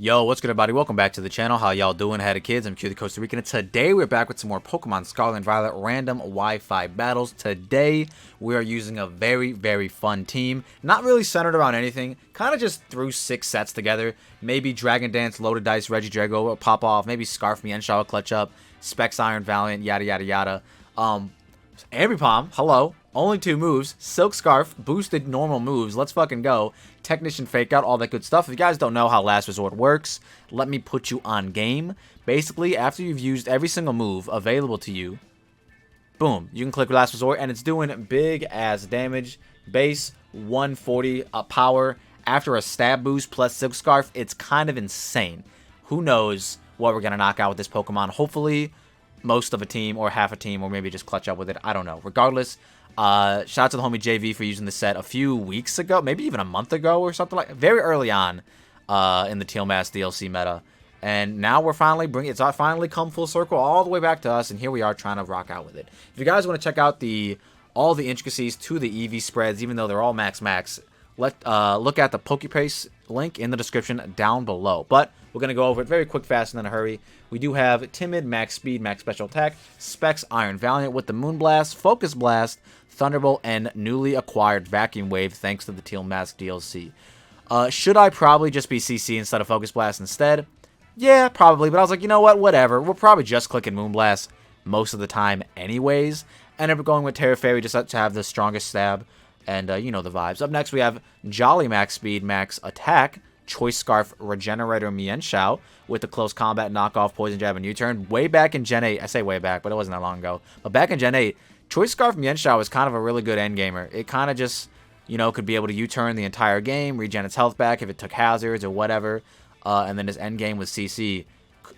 Yo, what's good everybody? Welcome back to the channel. How y'all doing? Ahead of kids, I'm Q the Costa Rican, and today we're back with some more Pokemon Scarlet and Violet random Wi-Fi battles. Today we are using a very fun team. Not really centered around anything. Kind of just threw 6 sets together. Maybe Dragon Dance, Loaded Dice, Regidrago will pop off. Maybe Scarf Mienshao will clutch up. Specs Iron Valiant, yada yada yada. Ambipom, hello. Only 2 moves. Silk Scarf, boosted normal moves. Let's fucking go. Technician Fake Out, all that good stuff. If you guys don't know how Last Resort works, let me put you on game. Basically, after you've used every single move available to you, boom, you can click Last Resort, and it's doing big ass damage. Base 140 power. After a stab boost plus Silk Scarf, it's kind of insane. Who knows what we're going to knock out with this Pokemon. Hopefully, most of a team or half a team, or maybe just clutch up with it. I don't know. Regardless, shout out to the homie JV for using the set a few weeks ago, maybe even a month ago or something like very early on in the Teal Mask DLC meta. And now we're finally it's finally come full circle all the way back to us, and here we are trying to rock out with it. If you guys want to check out all the intricacies to the EV spreads, even though they're all max, look at the Pokepace link in the description down below. But we're going to go over it very quick, fast, and in a hurry. We do have Timid, Max Speed, Max Special Attack, Specs Iron Valiant with the Moonblast, Focus Blast, Thunderbolt, and newly acquired Vacuum Wave thanks to the Teal Mask DLC. Should I probably just be CC instead of Focus Blast instead? Yeah, probably, but I was like, you know what, whatever. We're probably just clicking Moonblast most of the time anyways. Ended up going with Terra Fairy just to have the strongest stab, and you know the vibes. Up next, we have Jolly Max Speed, Max Attack, Choice Scarf Regenerator Mienshao with the Close Combat Knockoff Poison Jab and U-Turn. Way back in Gen 8, I say way back, but it wasn't that long ago. But back in Gen 8, Choice Scarf Mienshao is kind of a really good endgamer. It kind of just, you know, could be able to U-turn the entire game, regen its health back if it took hazards or whatever. And then this endgame with CC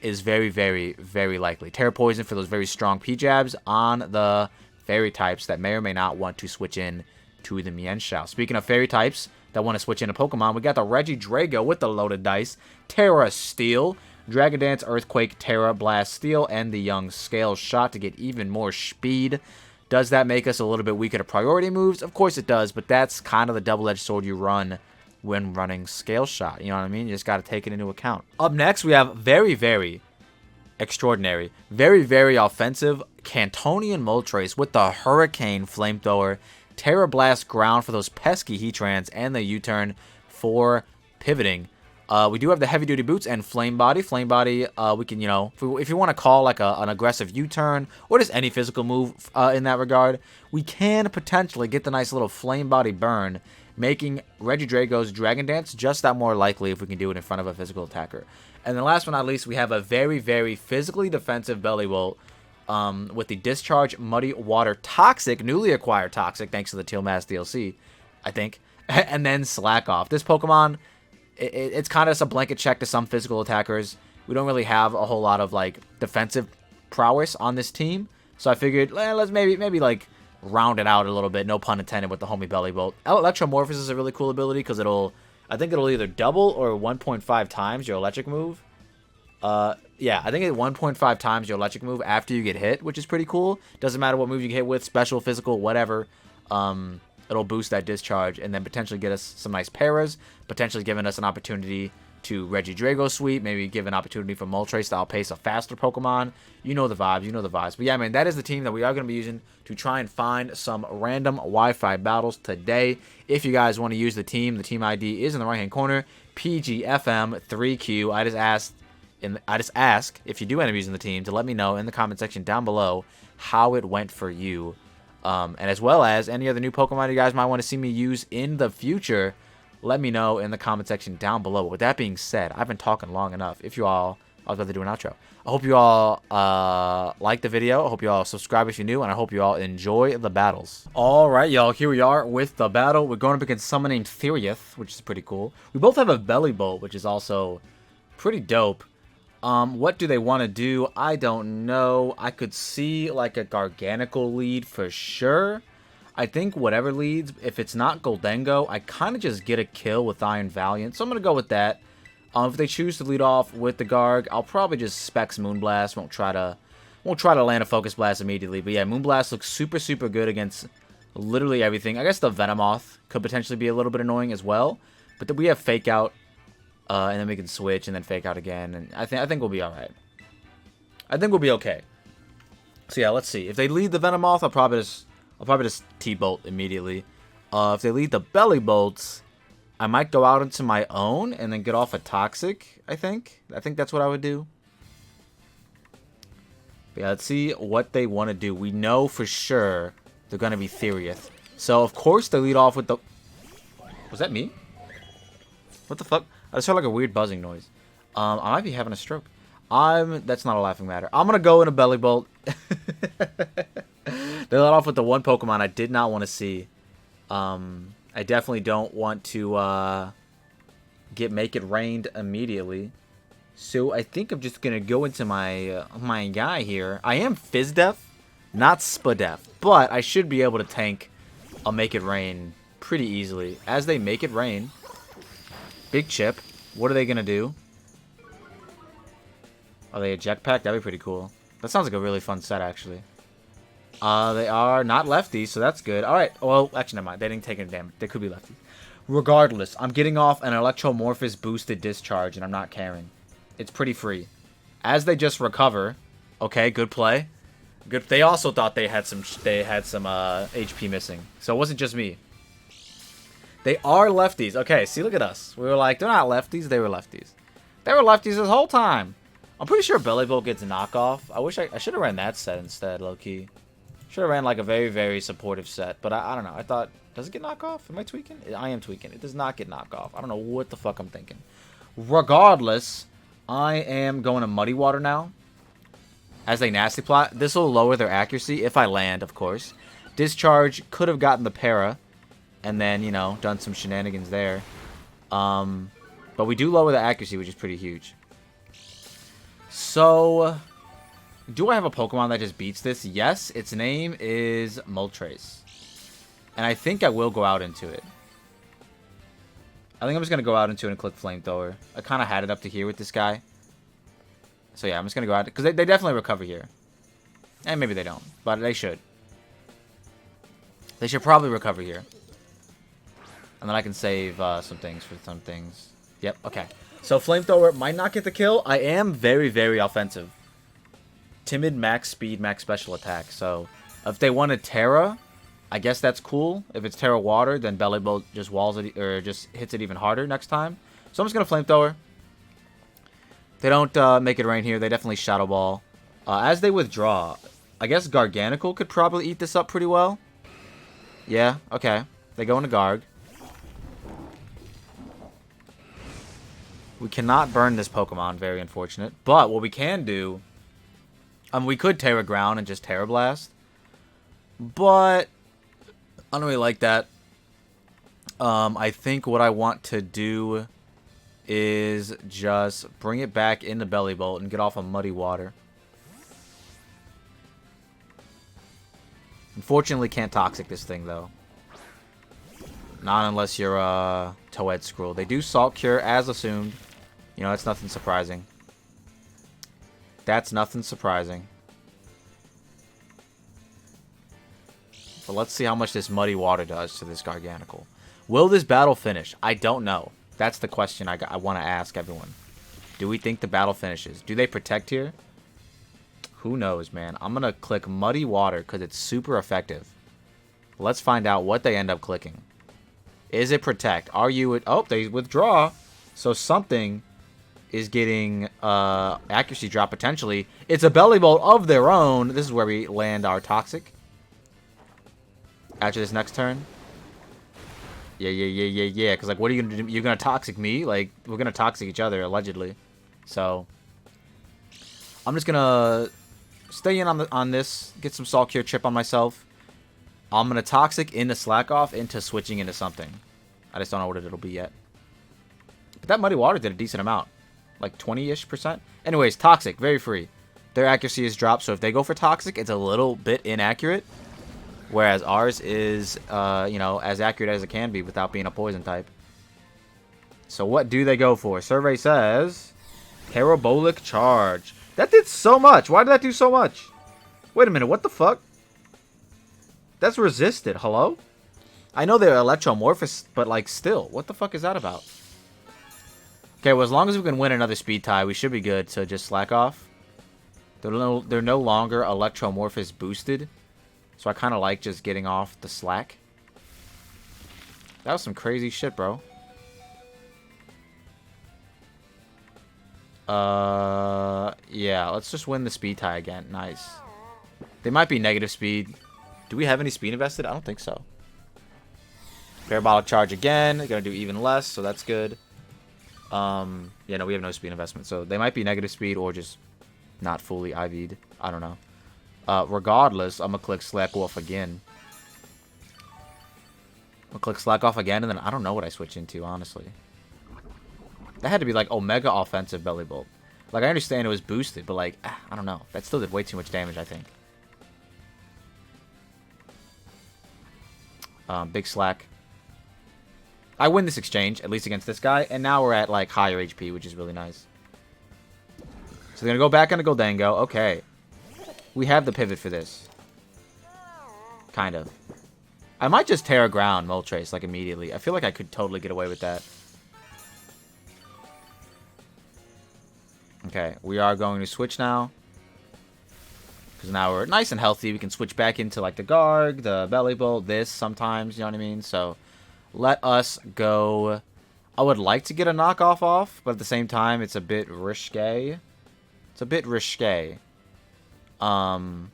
is very likely. Terra Poison for those very strong P-Jabs on the Fairy types that may or may not want to switch in to the Mienshao. Speaking of Fairy types that want to switch into Pokemon, we got the Regidrago with the Loaded Dice, Terra Steel, Dragon Dance, Earthquake, Terra Blast Steel, and the Young Scale Shot to get even more speed. Does that make us a little bit weaker to priority moves? Of course it does, but that's kind of the double-edged sword you run when running Scale Shot. You know what I mean? You just got to take it into account. Up next, we have very extraordinary, very offensive Cantonian Moltres with the Hurricane Flamethrower, Terra Blast Ground for those pesky Heatrans, and the U-Turn for pivoting. We do have the Heavy Duty Boots and Flame Body. Flame Body, we can, you know, if you want to call like an aggressive U-Turn or just any physical move in that regard, we can potentially get the nice little Flame Body burn, making Regidrago's Dragon Dance just that more likely if we can do it in front of a physical attacker. And then last but not least, we have a very physically defensive Belly Bolt with the Discharge Muddy Water Toxic, newly acquired Toxic, thanks to the Teal Mask DLC, I think. And then Slack Off. This Pokemon, it's kind of just a blanket check to some physical attackers. We don't really have a whole lot of like defensive prowess on this team, so I figured let's maybe like round it out a little bit. No pun intended with the homie Belly Bolt. Electromorphosis is a really cool ability because I think it'll either double or 1.5 times your electric move. Yeah, I think it's 1.5 times your electric move after you get hit, which is pretty cool. Doesn't matter what move you get hit with, special, physical, whatever. It'll boost that discharge and then potentially get us some nice paras, potentially giving us an opportunity to Regidrago sweep, maybe give an opportunity for Moltres to outpace a faster Pokemon. You know the vibes, But yeah, man, that is the team that we are going to be using to try and find some random Wi-Fi battles today. If you guys want to use the team ID is in the right-hand corner, PGFM3Q. I just ask if you do end up using the team to let me know in the comment section down below how it went for you. And as well as any other new Pokemon you guys might want to see me use in the future, let me know in the comment section down below. With that being said, I've been talking long enough. I was about to do an outro. I hope you all like the video. I hope you all subscribe if you're new, and I hope you all enjoy the battles. Alright, y'all, here we are with the battle. We're going up against someone named Theriath, which is pretty cool. We both have a Belly Bolt, which is also pretty dope. What do they want to do? I don't know. I could see like a Garganical lead for sure. I think whatever leads, if it's not Goldengo, I kind of just get a kill with Iron Valiant. So I'm going to go with that. If they choose to lead off with the Garg, I'll probably just Specs Moonblast. Won't try to land a Focus Blast immediately. But yeah, Moonblast looks super good against literally everything. I guess the Venomoth could potentially be a little bit annoying as well. But we have Fake Out And then we can switch and then fake out again. And I think we'll be alright. I think we'll be okay. So yeah, let's see. If they lead the Venomoth, I'll probably just T-Bolt immediately. If they lead the Belly Bolts, I might go out into my own and then get off a Toxic, I think. I think that's what I would do. But yeah, let's see what they want to do. We know for sure they're going to be Theriath. So, of course, they lead off with the... Was that me? What the fuck? I just heard like a weird buzzing noise. I might be having a stroke. That's not a laughing matter. I'm going to go in a Belly Bolt. They let off with the one Pokemon I did not want to see. I definitely don't want to make it rained immediately. So I think I'm just going to go into my my guy here. I am Fizdef, not Spadef. But I should be able to tank a Make It Rain pretty easily. As they make it rain, Big Chip, what are they going to do? Are they a Jetpack? That'd be pretty cool. That sounds like a really fun set, actually. They are not lefties, so that's good. Alright, well, actually, never mind. They didn't take any damage. They could be lefties. Regardless, I'm getting off an Electromorphous boosted Discharge, and I'm not caring. It's pretty free. As they just recover, okay, good play. Good. They also thought they had some HP missing, so it wasn't just me. They are lefties. Okay, see, look at us. We were like, they're not lefties. They were lefties. They were lefties this whole time. I'm pretty sure Belly Bolt gets a knockoff. I wish I should have ran that set instead, low key. Should have ran like a very, very supportive set, but I don't know. I thought, does it get knockoff? Am I tweaking? I am tweaking. It does not get knockoff. I don't know what the fuck I'm thinking. Regardless, I am going to Muddy Water now. As a Nasty Plot, this will lower their accuracy if I land, of course. Discharge could have gotten the Para, and then, you know, done some shenanigans there. But we do lower the accuracy, which is pretty huge. So, do I have a Pokemon that just beats this? Yes, its name is Moltres. And I think I will go out into it. I think I'm just going to go out into it and click Flamethrower. I kind of had it up to here with this guy. So yeah, I'm just going to go out, because they definitely recover here. And maybe they don't, but they should. They should probably recover here. And then I can save some things for some things. Yep, okay. So Flamethrower might not get the kill. I am very, very offensive. Timid, max speed, max special attack. So if they wanted Terra, I guess that's cool. If it's Terra Water, then Belly Bolt just walls it, or just hits it even harder next time. So I'm just going to Flamethrower. They don't make it rain here. They definitely Shadow Ball. As they withdraw, I guess Garganical could probably eat this up pretty well. Yeah, okay. They go into Garg. We cannot burn this Pokemon, very unfortunate. But what we can do, we could Terra Ground and just Terra Blast. But I don't really like that. I think what I want to do is just bring it back into Belly Bolt and get off of Muddy Water. Unfortunately, can't Toxic this thing, though. Not unless you're a Toad Scroll. They do Salt Cure, as assumed. You know, that's nothing surprising. That's nothing surprising. But let's see how much this Muddy Water does to this Garganical. Will this battle finish? I don't know. That's the question I want to ask everyone. Do we think the battle finishes? Do they protect here? Who knows, man. I'm going to click Muddy Water because it's super effective. Let's find out what they end up clicking. Is it protect? Are you... Oh, they withdraw. So something is getting accuracy drop potentially. It's a Belly Bolt of their own. This is where we land our Toxic. After this next turn. Yeah. Because, like, what are you going to do? You're going to Toxic me? Like, we're going to Toxic each other, allegedly. So, I'm just going to stay in on this. Get some Salt Cure chip on myself. I'm going to Toxic into Slack Off into switching into something. I just don't know what it'll be yet. But that Muddy Water did a decent amount. Like 20-ish%. Anyways, Toxic, very free. Their accuracy is dropped, so if they go for Toxic, it's a little bit inaccurate. Whereas ours is, you know, as accurate as it can be without being a poison type. So what do they go for? Survey says Parabolic Charge. That did so much. Why did that do so much? Wait a minute, what the fuck? That's resisted. Hello? I know they're Electromorphous, but like still, what the fuck is that about? Okay, well, as long as we can win another speed tie, we should be good to just slack off. They're no longer Electromorphous boosted. So I kind of like just getting off the slack. That was some crazy shit, bro. Yeah, let's just win the speed tie again. Nice. They might be negative speed. Do we have any speed invested? I don't think so. Parabolic charge again. They're gonna do even less, so that's good. Yeah, no, we have no speed investment. So they might be negative speed or just not fully IV'd. I don't know. Regardless, I'm gonna click slack off again. I'll click slack off again, and then I don't know what I switch into, honestly. That had to be like Omega offensive belly bolt. Like, I understand it was boosted, but like, I don't know. That still did way too much damage, I think. Big slack. I win this exchange, at least against this guy, and now we're at, like, higher HP, which is really nice. So they're going to go back on the Goldango. Okay. We have the pivot for this. Kind of. I might just Terra Ground Moltres, like, immediately. I feel like I could totally get away with that. Okay, we are going to switch now. Because now we're nice and healthy. We can switch back into, like, the Garg, the Belly Bolt, this sometimes, you know what I mean? So... let us go. I would like to get a knockoff off, but at the same time, it's a bit risque. It's a bit risque. So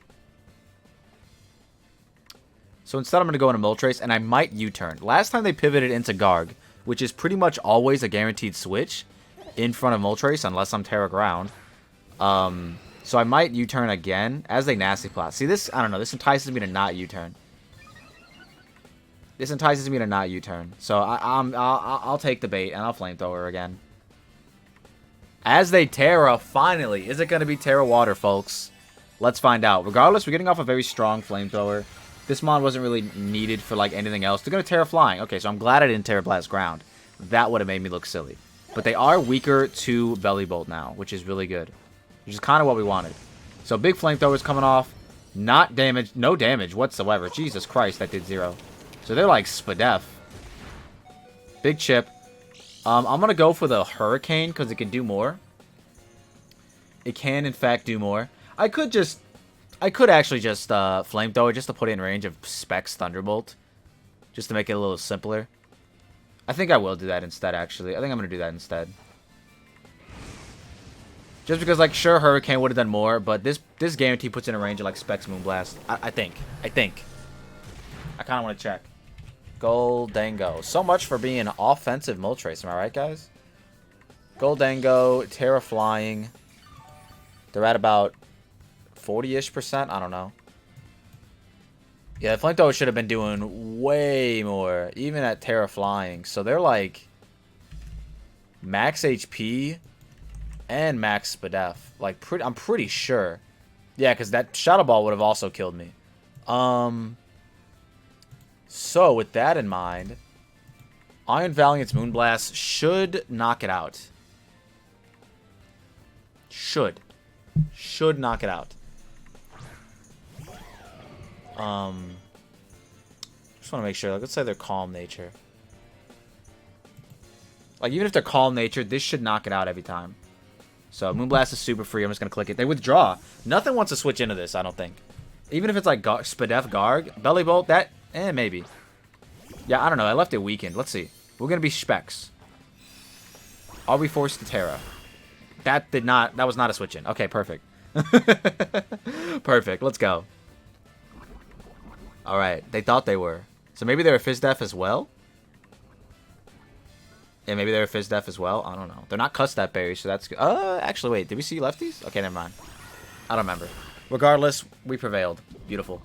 instead, I'm going to go into Moltres, and I might U-turn. Last time they pivoted into Garg, which is pretty much always a guaranteed switch in front of Moltres, unless I'm Terra Ground. So I might U-turn again as a Nasty Plot. See, this, I don't know, this entices me to not U-turn. This entices me to not U-turn. So I'll take the bait and I'll Flamethrower again. As they Terra, finally. Is it going to be Terra Water, folks? Let's find out. Regardless, we're getting off a very strong Flamethrower. This mod wasn't really needed for like anything else. They're going to Terra Flying. Okay, so I'm glad I didn't Terra Blast Ground. That would have made me look silly. But they are weaker to Belly Bolt now, which is really good. Which is kind of what we wanted. So big Flamethrower's coming off. Not damage. No damage whatsoever. Jesus Christ, that did 0. So they're like Spadef. Big chip. I'm going to go for the Hurricane because it can do more. It can, in fact, do more. I could actually just Flamethrower just to put it in range of Specs Thunderbolt. Just to make it a little simpler. I think I will do that instead, actually. I think I'm going to do that instead. Just because, like, sure, Hurricane would have done more, but this guarantee puts it in range of, like, Specs Moonblast. I think. I kind of want to check. Goldango. So much for being offensive Moltres, am I right, guys? Goldango, Terra Flying. They're at about 40-ish%. I don't know. Yeah, the Flamethrower should have been doing way more, even at Terra Flying. So they're like max HP and max Spadef. Like, I'm pretty sure. Yeah, because that Shadow Ball would have also killed me. So, with that in mind, Iron Valiant's Moonblast should knock it out. Should knock it out. Just want to make sure. Like, let's say they're Calm Nature. Like, even if they're Calm Nature, this should knock it out every time. So, Moonblast is super free. I'm just going to click it. They withdraw. Nothing wants to switch into this, I don't think. Even if it's like Spadef Garg, Belly Bolt, that, maybe. Yeah, I don't know. I left it weakened. Let's see. We're going to be Specs. Are we forced to Terra? That was not a switch in. Okay, perfect. Perfect. Let's go. Alright. They thought they were. So maybe they're a Fizdef as well? Yeah, maybe they're a Fizdef as well. I don't know. They're not Custap Berries, so that's good. Actually, wait. Did we see lefties? Okay, never mind. I don't remember. Regardless, we prevailed. Beautiful.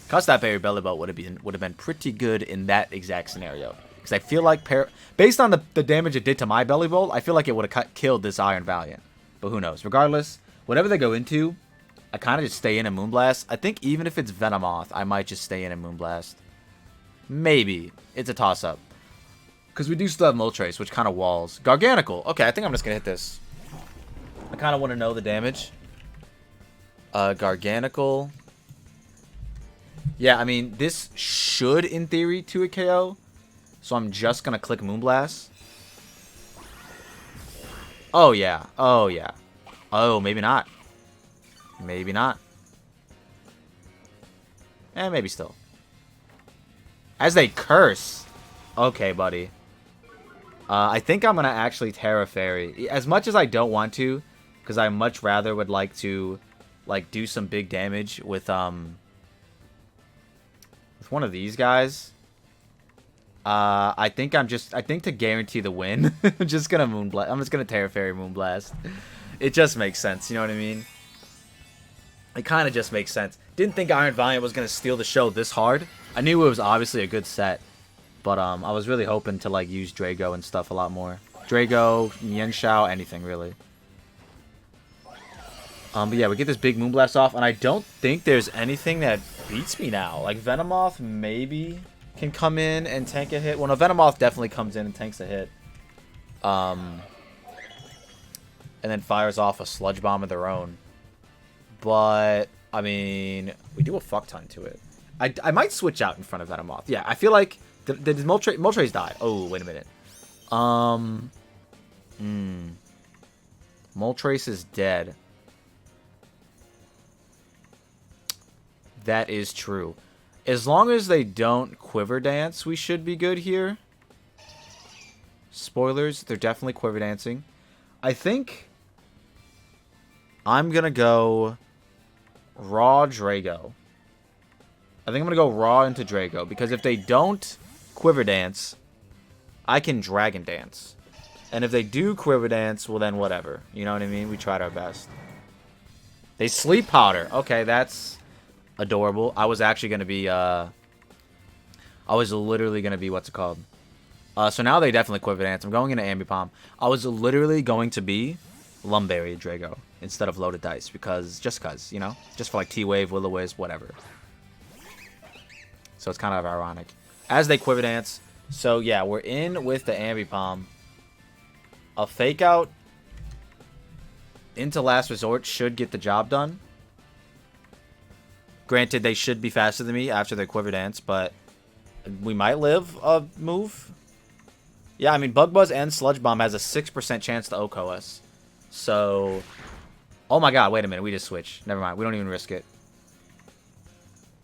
Custap Berry Belly Bolt would have been pretty good in that exact scenario. Because I feel like, based on the damage it did to my Belly Bolt, I feel like it would have killed this Iron Valiant. But who knows? Regardless, whatever they go into, I kind of just stay in a Moonblast. I think even if it's Venomoth, I might just stay in a Moonblast. Maybe. It's a toss-up. Because we do still have Moltres, which kind of walls. Garganical. Okay, I think I'm just going to hit this. I kind of want to know the damage. Garganical. Yeah, I mean, this should, in theory, 2 a KO. So I'm just going to click Moonblast. Oh, yeah. Oh, yeah. Oh, maybe not. Maybe not. Maybe still. As they curse. Okay, buddy. I think I'm going to actually Terra Fairy. As much as I don't want to, because I much rather would like to, like, do some big damage with one of these guys. I think to guarantee the win, I'm just going to Moonblast. I'm just going to Terra Fairy Moonblast. It just makes sense, you know what I mean? It kind of just makes sense. Didn't think Iron Valiant was going to steal the show this hard. I knew it was obviously a good set. But I was really hoping to like use Drago and stuff a lot more. Drago, Mienshao, anything really. But yeah, we get this big Moonblast off, and I don't think there's anything that beats me now. Like Venomoth maybe can come in and tank a hit. Well, no, Venomoth definitely comes in and tanks a hit. And then fires off a Sludge Bomb of their own. But I mean, we do a fuck ton to it. I might switch out in front of Venomoth. Yeah, I feel like. Did Moltres die? Oh, wait a minute. Moltres is dead. That is true. As long as they don't Quiver Dance, we should be good here. Spoilers, they're definitely Quiver Dancing. I think I'm going to go Raw Drago. I think I'm going to go Raw into Drago, because if they don't Quiver Dance, I can Dragon Dance. And if they do Quiver Dance, well then whatever. You know what I mean? We tried our best. They Sleep Powder. Okay, that's adorable. I was actually going to be, I was literally going to be, what's it called? So now they definitely Quiver Dance. I'm going into Ambipom. I was literally going to be Lumberry Drago instead of Loaded Dice, just because, you know? Just for like T-Wave, Will-O-Wisp, whatever. So it's kind of ironic. As they Quiver Dance. So yeah, we're in with the Ambipom. A Fake Out into Last Resort should get the job done. Granted, they should be faster than me after their Quiver Dance, but we might live a move. Yeah, I mean, Bug Buzz and Sludge Bomb has a 6% chance to OHKO us. So, oh my god, wait a minute, we just switched. Never mind, we don't even risk it.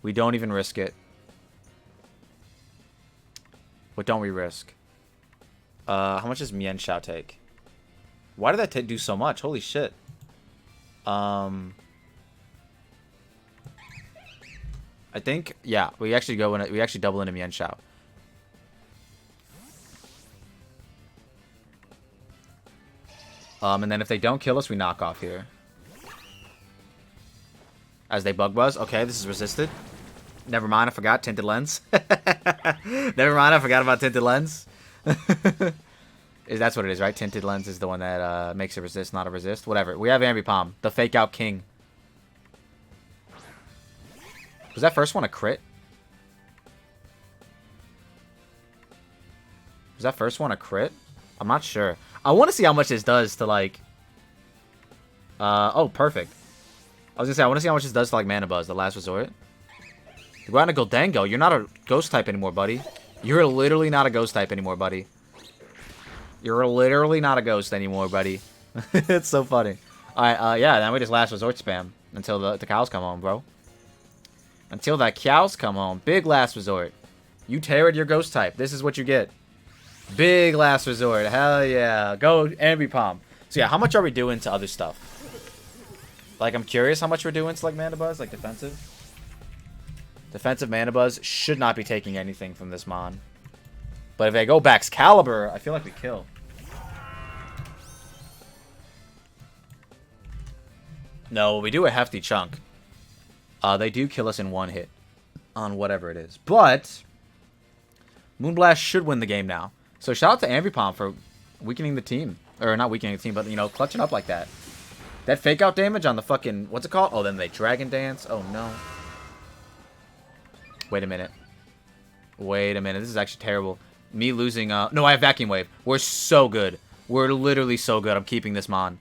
We don't even risk it. What don't we risk? How much does Mienshao take? Why did that do so much? Holy shit. I think, yeah, we actually double into Mienshao. And then if they don't kill us, we knock off here. As they Bug Buzz. Okay, this is resisted. Never mind, I forgot. Tinted Lens. Never mind, I forgot about Tinted Lens. That's what it is, right? Tinted Lens is the one that makes it resist, not a resist. Whatever. We have Ambipom, the Fake Out King. Was that first one a crit? Was that first one a crit? I'm not sure. I want to see how much this does to, like... oh, perfect. I was going to say, I want to see how much this does to, like, Mana Buzz, the Last Resort. Go out and Goldengo. You're not a ghost type anymore, buddy. You're literally not a ghost type anymore, buddy. You're literally not a ghost anymore, buddy. It's so funny. Alright, yeah, then we just Last Resort spam until the cows come home, bro. Until the cows come home. Big Last Resort. You teared your ghost type. This is what you get. Big Last Resort. Hell yeah. Go Ambipom. So yeah, how much are we doing to other stuff? Like, I'm curious how much we're doing to, like, Mana Buzz, like, defensive. Defensive Mana Buzz should not be taking anything from this Mon. But if they go Baxcalibur, I feel like we kill. No, we do a hefty chunk. They do kill us in one hit on whatever it is. But Moonblast should win the game now. So shout out to Ambipom for weakening the team. Or not weakening the team, but, you know, clutching up like that. That Fake Out damage on the fucking... What's it called? Oh, then they Dragon Dance. Oh, no. Wait a minute. Wait a minute. This is actually terrible. Me losing... No, I have Vacuum Wave. We're so good. We're literally so good. I'm keeping this Mon.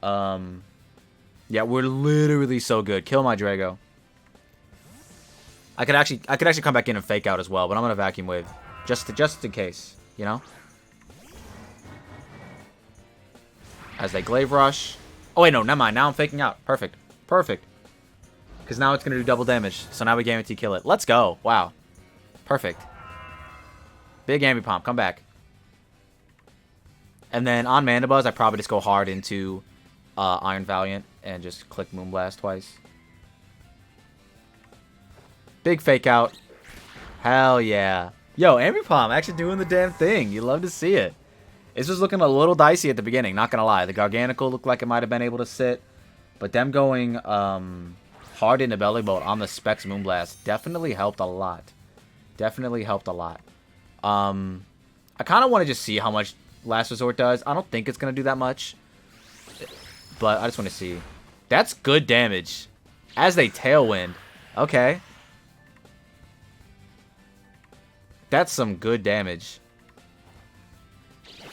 Yeah, we're literally so good. Kill my Drago. I could actually come back in and Fake Out as well, but I'm gonna Vacuum Wave. Just in case, you know? as they Glaive Rush. Oh, wait, no, never mind. Now I'm faking out. Perfect. Perfect. Because now it's going to do double damage. So now we guarantee kill it. Let's go. Wow. Perfect. Big Ambipom. Come back. And then on Mandibuzz, I probably just go hard into Iron Valiant and just click Moonblast twice. Big fake out. Hell yeah. Yo, Ambipom actually doing the damn thing. You love to see it. This was looking a little dicey at the beginning, not going to lie. The Garganical looked like it might have been able to sit. But them going hard into Belly Bolt on the Specs Moonblast definitely helped a lot. Definitely helped a lot. I kind of want to just see how much Last Resort does. I don't think it's going to do that much. But I just want to see. That's good damage. As they Tailwind. Okay. That's some good damage.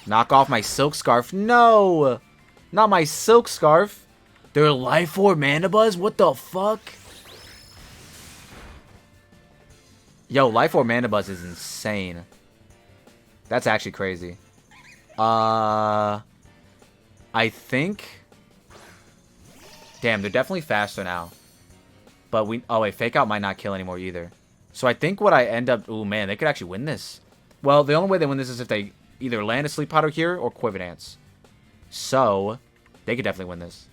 Knock off my Silk Scarf. No! Not my Silk Scarf. They're Life Orb Mandibuzz? What the fuck? Yo, Life Orb Mandibuzz is insane. That's actually crazy. I think... Damn, they're definitely faster now. But we... Oh, wait, Fake Out might not kill anymore either. So I think what I end up... Ooh, man, they could actually win this. Well, the only way they win this is if they either land a Sleep Powder here or Quiver Dance. So, they could definitely win this.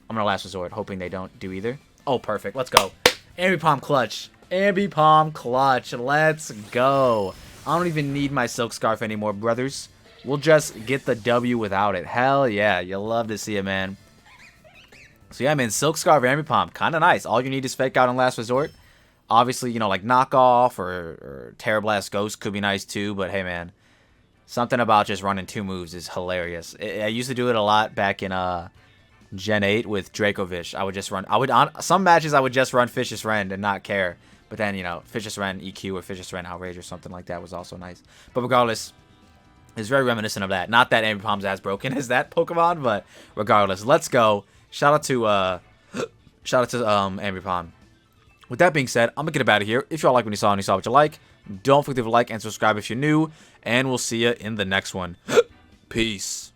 I'm going to Last Resort, hoping they don't do either. Oh, perfect. Let's go. Ambipom clutch. Ambipom clutch. Let's go. I don't even need my Silk Scarf anymore, brothers. We'll just get the W without it. Hell yeah. You love to see it, man. So yeah, man, Silk Scarf Ambipom. Kind of nice. All you need is Fake Out on Last Resort. Obviously, you know, like Knockoff or Terra Blast Ghost could be nice too. But hey, man. Something about just running 2 moves is hilarious. I used to do it a lot back in Gen 8 with Dracovish. I would just run... some matches I would just run Fishious Rend and not care. But then, you know, Fishious Rend EQ or Fishious Rend Outrage or something like that was also nice. But regardless, it's very reminiscent of that. Not that Ambipom's as broken as that Pokemon, but regardless, let's go. Shout out to Ambipom. With that being said, I'm gonna get up out of here. If y'all like what you saw and you saw what you like, don't forget to leave a like and subscribe if you're new. And we'll see you in the next one. Peace.